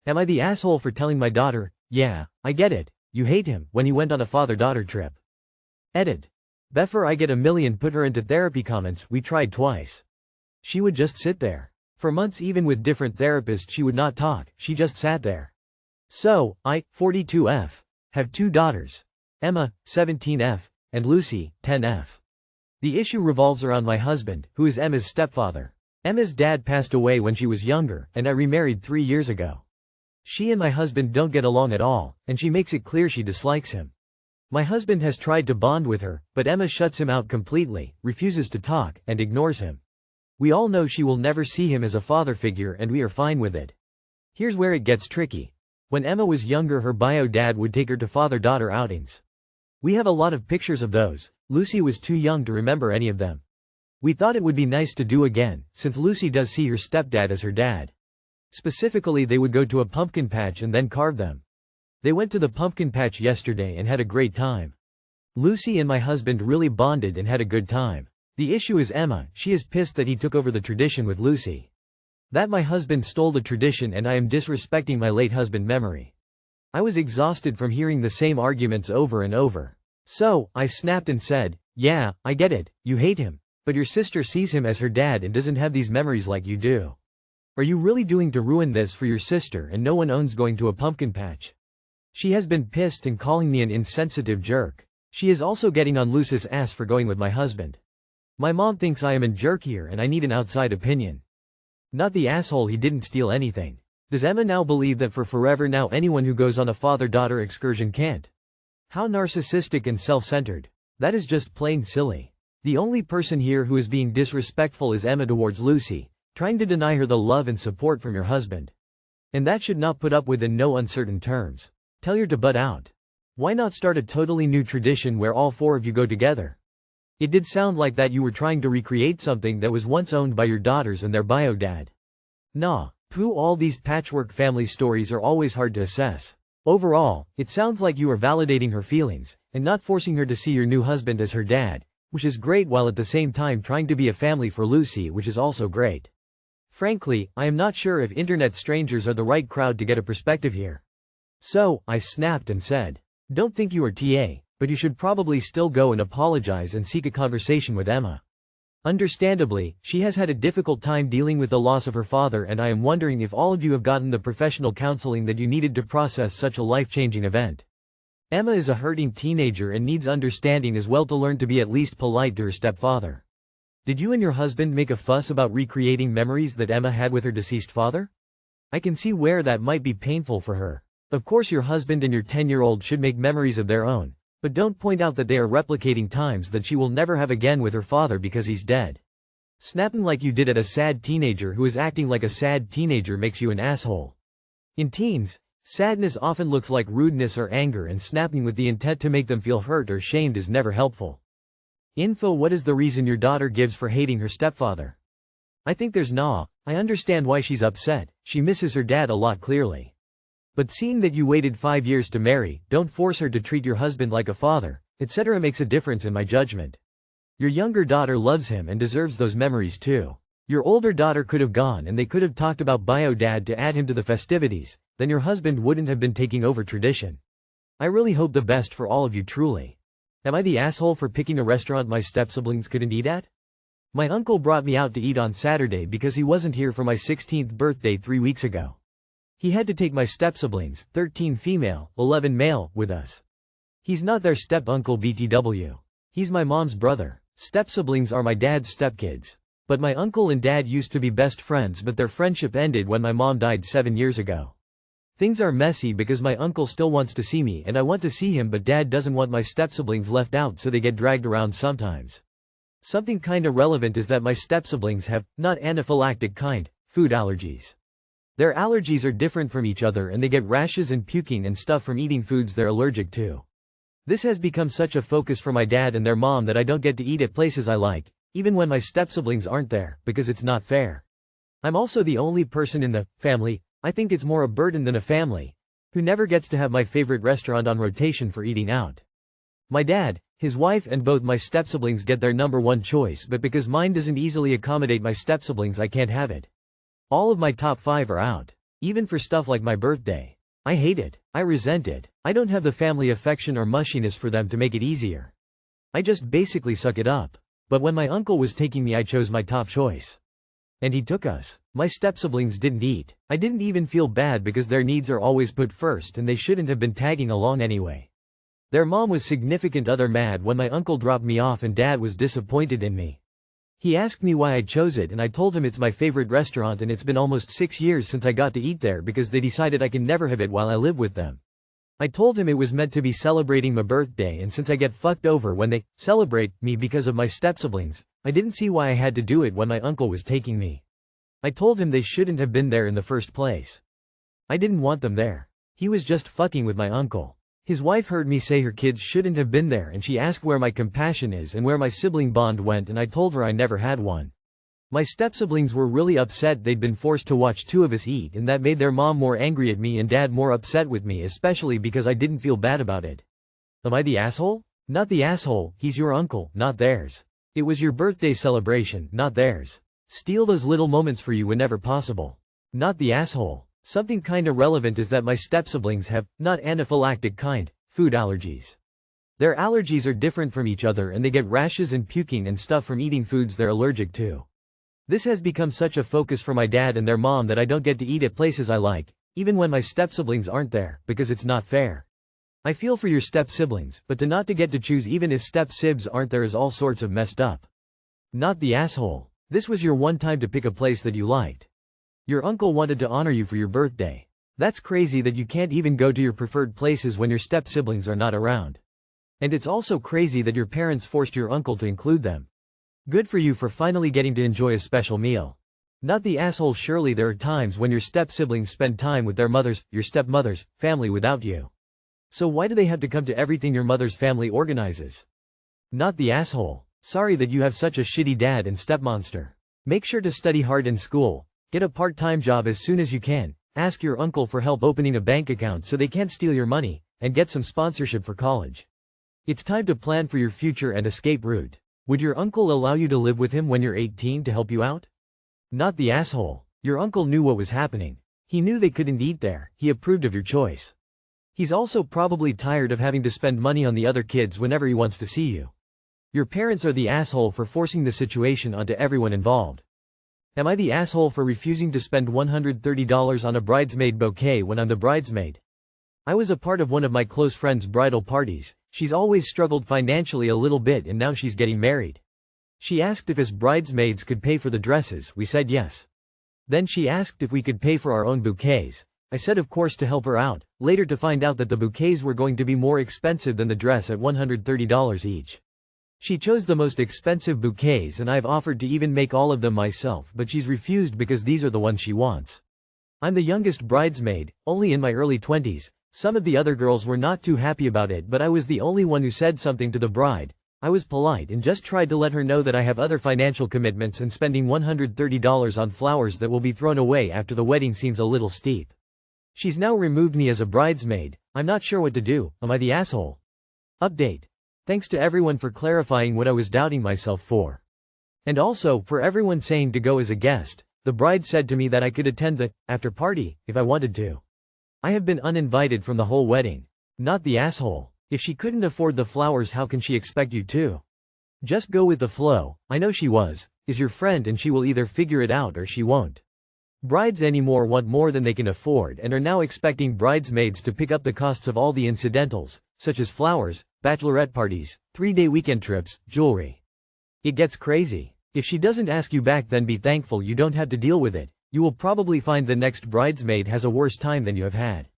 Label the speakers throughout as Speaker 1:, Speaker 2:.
Speaker 1: Am I the asshole for telling my daughter, yeah, I get it, you hate him, when he went on a father-daughter trip? Edit. Before I get a million put her into therapy comments, we tried twice. She would just sit there. For months even with different therapists she would not talk, she just sat there. So, I, 42F, have 2 daughters. Emma, 17F, and Lucy, 10F. The issue revolves around my husband, who is Emma's stepfather. Emma's dad passed away when she was younger, and I remarried 3 years ago. She and my husband don't get along at all, and she makes it clear she dislikes him. My husband has tried to bond with her, but Emma shuts him out completely, refuses to talk, and ignores him. We all know she will never see him as a father figure and we are fine with it. Here's where it gets tricky. When Emma was younger her bio dad would take her to father-daughter outings. We have a lot of pictures of those. Lucy was too young to remember any of them. We thought it would be nice to do again, since Lucy does see her stepdad as her dad. Specifically they would go to a pumpkin patch and then carve them. They went to the pumpkin patch yesterday and had a great time. Lucy and my husband really bonded and had a good time. The issue is Emma, she is pissed that he took over the tradition with Lucy. That my husband stole the tradition and I am disrespecting my late husband memory. I was exhausted from hearing the same arguments over and over. So, I snapped and said, yeah, I get it, you hate him, but your sister sees him as her dad and doesn't have these memories like you do. Are you really doing to ruin this for your sister and no one owns going to a pumpkin patch? She has been pissed and calling me an insensitive jerk. She is also getting on Lucy's ass for going with my husband. My mom thinks I am a jerk here and I need an outside opinion. Not the asshole he didn't steal anything. Does Emma now believe that for forever now anyone who goes on a father-daughter excursion can't? How narcissistic and self-centered. That is just plain silly. The only person here who is being disrespectful is Emma towards Lucy, trying to deny her the love and support from your husband. And that should not put up with in no uncertain terms. Tell her to butt out. Why not start a totally new tradition where all 4 of you go together? It did sound like that you were trying to recreate something that was once owned by your daughters and their bio dad. Nah, poo, all these patchwork family stories are always hard to assess. Overall, it sounds like you are validating her feelings, and not forcing her to see your new husband as her dad, which is great, while at the same time trying to be a family for Lucy, which is also great. Frankly, I am not sure if internet strangers are the right crowd to get a perspective here. So, I snapped and said, don't think you are TA, but you should probably still go and apologize and seek a conversation with Emma. Understandably, she has had a difficult time dealing with the loss of her father, and I am wondering if all of you have gotten the professional counseling that you needed to process such a life-changing event. Emma is a hurting teenager and needs understanding as well to learn to be at least polite to her stepfather. Did you and your husband make a fuss about recreating memories that Emma had with her deceased father? I can see where that might be painful for her. Of course your husband and your 10-year-old should make memories of their own, but don't point out that they are replicating times that she will never have again with her father because he's dead. Snapping like you did at a sad teenager who is acting like a sad teenager makes you an asshole. In teens, sadness often looks like rudeness or anger, and snapping with the intent to make them feel hurt or shamed is never helpful. Info: what is the reason your daughter gives for hating her stepfather? I think there's I understand why she's upset, she misses her dad a lot clearly. But seeing that you waited 5 years to marry, don't force her to treat your husband like a father, etc. makes a difference in my judgment. Your younger daughter loves him and deserves those memories too. Your older daughter could have gone and they could have talked about bio dad to add him to the festivities, then your husband wouldn't have been taking over tradition. I really hope the best for all of you, truly. Am I the asshole for picking a restaurant my step-siblings couldn't eat at? My uncle brought me out to eat on Saturday because he wasn't here for my 16th birthday 3 weeks ago. He had to take my step-siblings, 13 female, 11 male, with us. He's not their step-uncle BTW. He's my mom's brother. Step-siblings are my dad's stepkids. But my uncle and dad used to be best friends, but their friendship ended when my mom died 7 years ago. Things are messy because my uncle still wants to see me and I want to see him, but dad doesn't want my step-siblings left out, so they get dragged around sometimes. Something kinda relevant is that my step-siblings have, not anaphylactic kind, food allergies. Their allergies are different from each other and they get rashes and puking and stuff from eating foods they're allergic to. This has become such a focus for my dad and their mom that I don't get to eat at places I like, even when my step-siblings aren't there, because it's not fair. I'm also the only person in the family, I think it's more a burden than a family, who never gets to have my favorite restaurant on rotation for eating out. My dad, his wife and both my step-siblings get their number one choice, but because mine doesn't easily accommodate my step-siblings I can't have it. All of my top 5 are out. Even for stuff like my birthday. I hate it. I resent it. I don't have the family affection or mushiness for them to make it easier. I just basically suck it up. But when my uncle was taking me, I chose my top choice. And he took us. My step-siblings didn't eat. I didn't even feel bad because their needs are always put first and they shouldn't have been tagging along anyway. Their mom was significant other mad when my uncle dropped me off and dad was disappointed in me. He asked me why I chose it and I told him it's my favorite restaurant and it's been almost 6 years since I got to eat there because they decided I can never have it while I live with them. I told him it was meant to be celebrating my birthday and since I get fucked over when they celebrate me because of my step-siblings, I didn't see why I had to do it when my uncle was taking me. I told him they shouldn't have been there in the first place. I didn't want them there. He was just fucking with my uncle. His wife heard me say her kids shouldn't have been there and she asked where my compassion is and where my sibling bond went and I told her I never had one. My step-siblings were really upset they'd been forced to watch two of us eat and that made their mom more angry at me and dad more upset with me especially because I didn't feel bad about it. Am I the asshole? Not the asshole, he's your uncle, not theirs. It was your birthday celebration, not theirs. Steal those little moments for you whenever possible. Not the asshole. Something kinda relevant is that my step-siblings have, not anaphylactic kind, food allergies. Their allergies are different from each other and they get rashes and puking and stuff from eating foods they're allergic to. This has become such a focus for my dad and their mom that I don't get to eat at places I like, even when my step-siblings aren't there, because it's not fair. I feel for your step-siblings, but to not to get to choose even if step-sibs aren't there is all sorts of messed up. Not the asshole. This was your one time to pick a place that you liked. Your uncle wanted to honor you for your birthday. That's crazy that you can't even go to your preferred places when your step-siblings are not around. And it's also crazy that your parents forced your uncle to include them. Good for you for finally getting to enjoy a special meal. Not the asshole. Surely there are times when your step-siblings spend time with their mothers, your stepmother's, family without you. So why do they have to come to everything your mother's family organizes? Not the asshole. Sorry that you have such a shitty dad and stepmonster. Make sure to study hard in school. Get a part-time job as soon as you can, ask your uncle for help opening a bank account so they can't steal your money, and get some sponsorship for college. It's time to plan for your future and escape route. Would your uncle allow you to live with him when you're 18 to help you out? Not the asshole. Your uncle knew what was happening. He knew they couldn't eat there, he approved of your choice. He's also probably tired of having to spend money on the other kids whenever he wants to see you. Your parents are the asshole for forcing the situation onto everyone involved. Am I the asshole for refusing to spend $130 on a bridesmaid bouquet when I'm the bridesmaid? I was a part of one of my close friend's bridal parties. She's always struggled financially a little bit and now she's getting married. She asked if us bridesmaids could pay for the dresses, we said yes. Then she asked if we could pay for our own bouquets. I said of course to help her out, later to find out that the bouquets were going to be more expensive than the dress at $130 each. She chose the most expensive bouquets and I've offered to even make all of them myself but she's refused because these are the ones she wants. I'm the youngest bridesmaid, only in my early 20s, some of the other girls were not too happy about it but I was the only one who said something to the bride. I was polite and just tried to let her know that I have other financial commitments and spending $130 on flowers that will be thrown away after the wedding seems a little steep. She's now removed me as a bridesmaid. I'm not sure what to do. Am I the asshole? Update. Thanks to everyone for clarifying what I was doubting myself for. And also, for everyone saying to go as a guest. The bride said to me that I could attend the after party if I wanted to. I have been uninvited from the whole wedding. Not the asshole. If she couldn't afford the flowers, how can she expect you to? Just go with the flow. I know she is your friend and she will either figure it out or she won't. Brides anymore want more than they can afford and are now expecting bridesmaids to pick up the costs of all the incidentals, such as flowers, bachelorette parties, 3-day weekend trips, jewelry. It gets crazy. If she doesn't ask you back, then be thankful you don't have to deal with it. You will probably find the next bridesmaid has a worse time than you have had.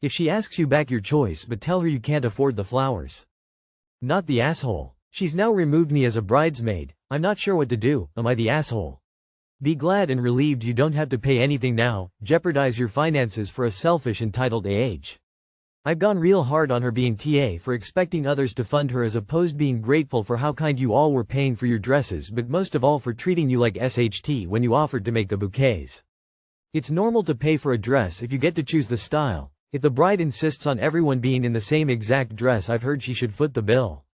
Speaker 1: If she asks you back, your choice, but tell her you can't afford the flowers. Not the asshole. She's now removed me as a bridesmaid. I'm not sure what to do. Am I the asshole? Be glad and relieved you don't have to pay anything now, jeopardize your finances for a selfish entitled age. I've gone real hard on her being TA for expecting others to fund her as opposed being grateful for how kind you all were paying for your dresses, but most of all for treating you like SHT when you offered to make the bouquets. It's normal to pay for a dress if you get to choose the style. If the bride insists on everyone being in the same exact dress, I've heard she should foot the bill.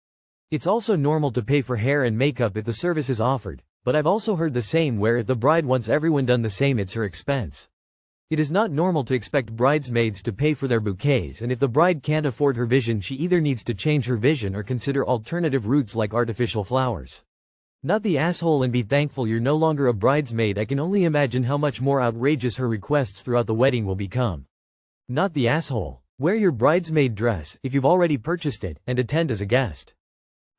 Speaker 1: It's also normal to pay for hair and makeup if the service is offered, but I've also heard the same where if the bride wants everyone done the same, it's her expense. It is not normal to expect bridesmaids to pay for their bouquets, and if the bride can't afford her vision, she either needs to change her vision or consider alternative routes like artificial flowers. Not the asshole and be thankful you're no longer a bridesmaid. I can only imagine how much more outrageous her requests throughout the wedding will become. Not the asshole. Wear your bridesmaid dress, if you've already purchased it, and attend as a guest.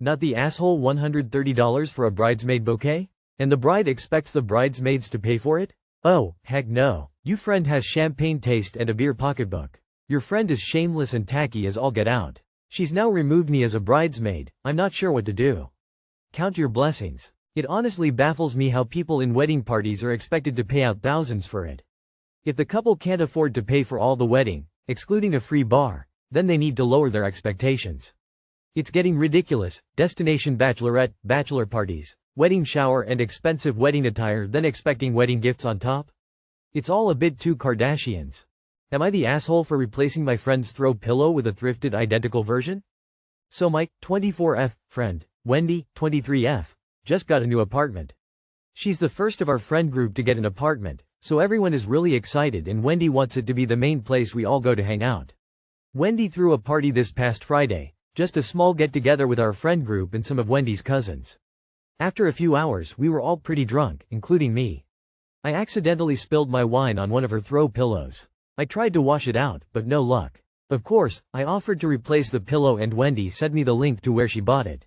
Speaker 1: Not the asshole. $130 for a bridesmaid bouquet? And the bride expects the bridesmaids to pay for it? Oh, heck no. Your friend has champagne taste and a beer pocketbook. Your friend is shameless and tacky as all get out. She's now removed me as a bridesmaid. I'm not sure what to do. Count your blessings. It honestly baffles me how people in wedding parties are expected to pay out thousands for it. If the couple can't afford to pay for all the wedding, excluding a free bar, then they need to lower their expectations. It's getting ridiculous. Destination bachelorette, bachelor parties, wedding shower and expensive wedding attire, then expecting wedding gifts on top? It's all a bit too Kardashians. Am I the asshole for replacing my friend's throw pillow with a thrifted identical version? So my 24F friend, Wendy, 23F, just got a new apartment. She's the first of our friend group to get an apartment, so everyone is really excited and Wendy wants it to be the main place we all go to hang out. Wendy threw a party this past Friday, just a small get-together with our friend group and some of Wendy's cousins. After a few hours, we were all pretty drunk, including me. I accidentally spilled my wine on one of her throw pillows. I tried to wash it out, but no luck. Of course, I offered to replace the pillow and Wendy sent me the link to where she bought it.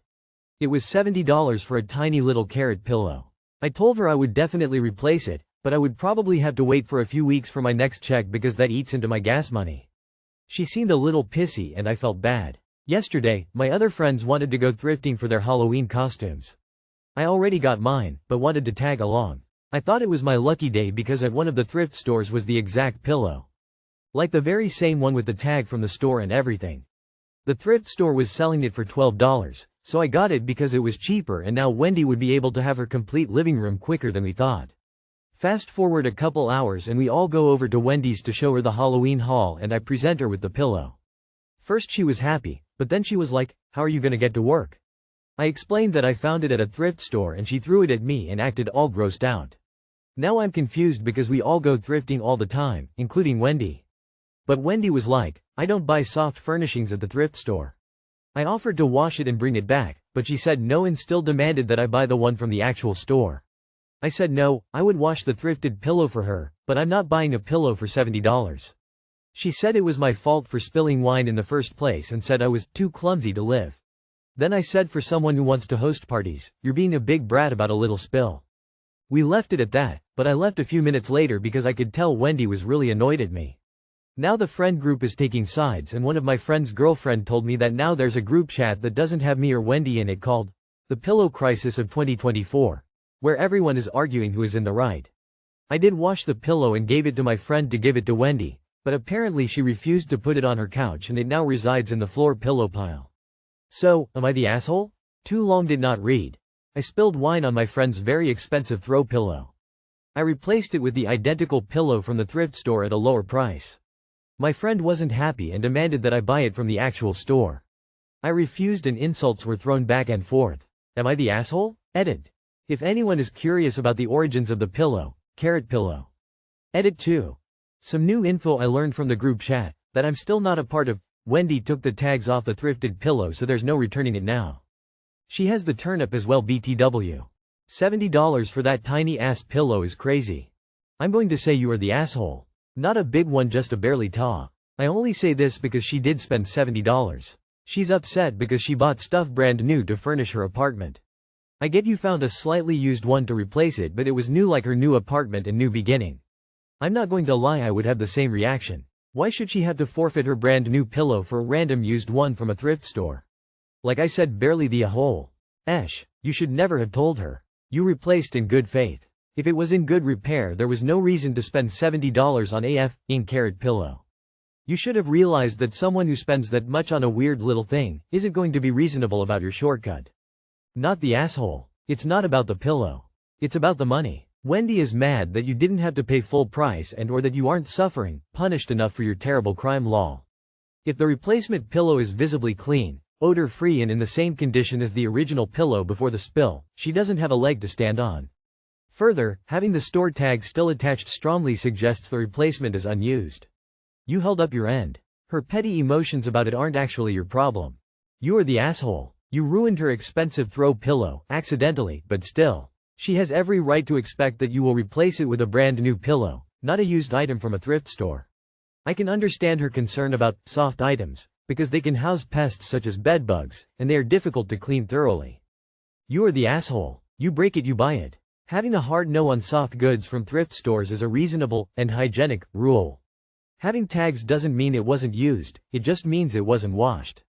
Speaker 1: It was $70 for a tiny little curate pillow. I told her I would definitely replace it, but I would probably have to wait for a few weeks for my next check because that eats into my gas money. She seemed a little pissy and I felt bad. Yesterday, my other friends wanted to go thrifting for their Halloween costumes. I already got mine, but wanted to tag along. I thought it was my lucky day because at one of the thrift stores was the exact pillow. Like the very same one with the tag from the store and everything. The thrift store was selling it for $12, so I got it because it was cheaper and now Wendy would be able to have her complete living room quicker than we thought. Fast forward a couple hours and we all go over to Wendy's to show her the Halloween haul and I present her with the pillow. First she was happy, but then she was like, "How are you gonna get to work?" I explained that I found it at a thrift store and she threw it at me and acted all grossed out. Now I'm confused because we all go thrifting all the time, including Wendy. But Wendy was like, "I don't buy soft furnishings at the thrift store." I offered to wash it and bring it back, but she said no and still demanded that I buy the one from the actual store. I said no, I would wash the thrifted pillow for her, but I'm not buying a pillow for $70. She said it was my fault for spilling wine in the first place and said I was too clumsy to live. Then I said, for someone who wants to host parties, you're being a big brat about a little spill. We left it at that, but I left a few minutes later because I could tell Wendy was really annoyed at me. Now the friend group is taking sides and one of my friend's girlfriend told me that now there's a group chat that doesn't have me or Wendy in it called The Pillow Crisis of 2024, where everyone is arguing who is in the right. I did wash the pillow and gave it to my friend to give it to Wendy, but apparently she refused to put it on her couch and it now resides in the floor pillow pile. So, am I the asshole? Too long did not read. I spilled wine on my friend's very expensive throw pillow. I replaced it with the identical pillow from the thrift store at a lower price. My friend wasn't happy and demanded that I buy it from the actual store. I refused and insults were thrown back and forth. Am I the asshole? Edit. If anyone is curious about the origins of the pillow, curate pillow. Edit 2. Some new info I learned from the group chat, that I'm still not a part of. Wendy took the tags off the thrifted pillow so there's no returning it now. She has the turnip as well. BTW. $70 for that tiny ass pillow is crazy. I'm going to say you are the asshole. Not a big one, just a barely tall. I only say this because she did spend $70. She's upset because she bought stuff brand new to furnish her apartment. I get you found a slightly used one to replace it, but it was new like her new apartment and new beginning. I'm not going to lie, I would have the same reaction. Why should she have to forfeit her brand new pillow for a random used one from a thrift store? Like I said, barely the whole. You should never have told her. You replaced in good faith. If it was in good repair, there was no reason to spend $70 on a curate pillow. You should have realized that someone who spends that much on a weird little thing isn't going to be reasonable about your shortcut. Not the asshole. It's not about the pillow. It's about the money. Wendy is mad that you didn't have to pay full price or that you aren't suffering, punished enough for your terrible crime. Lol. If the replacement pillow is visibly clean, odor-free and in the same condition as the original pillow before the spill, she doesn't have a leg to stand on. Further, having the store tag still attached strongly suggests the replacement is unused. You held up your end. Her petty emotions about it aren't actually your problem. You're the asshole. You ruined her expensive throw pillow, accidentally, but still. She has every right to expect that you will replace it with a brand new pillow, not a used item from a thrift store. I can understand her concern about soft items, because they can house pests such as bedbugs, and they are difficult to clean thoroughly. You're the asshole. You break it, you buy it. Having a hard no on soft goods from thrift stores is a reasonable and hygienic rule. Having tags doesn't mean it wasn't used, it just means it wasn't washed.